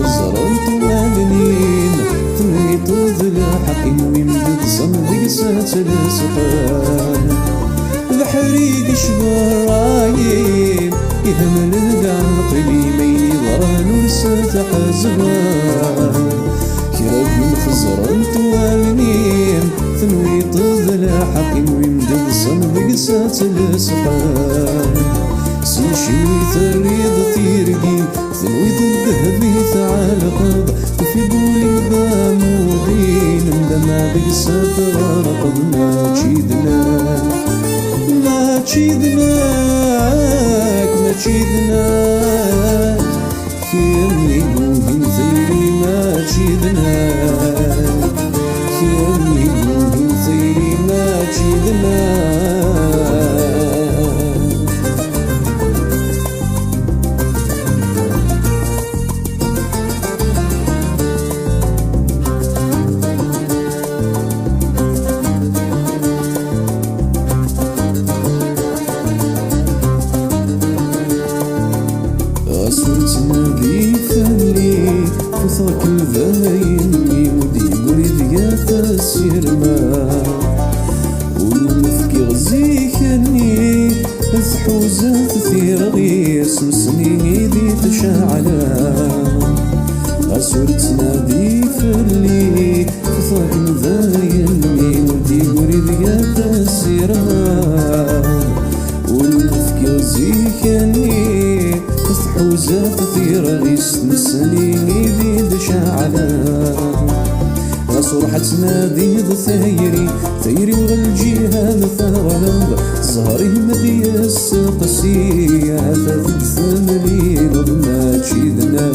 خزران طوالنين تنويط ذل حقي ويمدد صندق ساتل سقان بحريق شبر رايم يهمل القعن قلي ميني ضران ورسات حزبان كرب من خزران طوالنين تنويط ذل حقي ويمدد صندق ساتل سقان سنشوي تريض تيرقي ثنويض الذهب يتعلق وفي بولي بامودين عندما بقسات غرق ما تشيدناك ما تشيدناك ما تشيدناك كيرني قوهن ثيري ما تشيدناك كيرني قوهن ثيري ما تشيدناك صرتنا قيفني فثاك الذايني ودي مريد يا تسير ما والمفكي غزيكني الحوزة تثير غير سمسني ذي تشعلا صرتنا قيفني فثاك الذايني ودي مريد يا تسير ما والمفكي غزيكني حوزة تثير غيس نسنيني ذي دشعلا صرحتنا ذي ثيري ثيري وغالجهاد ثغلب زهري مديس قسية ثلاث ثملي ما تشيدنا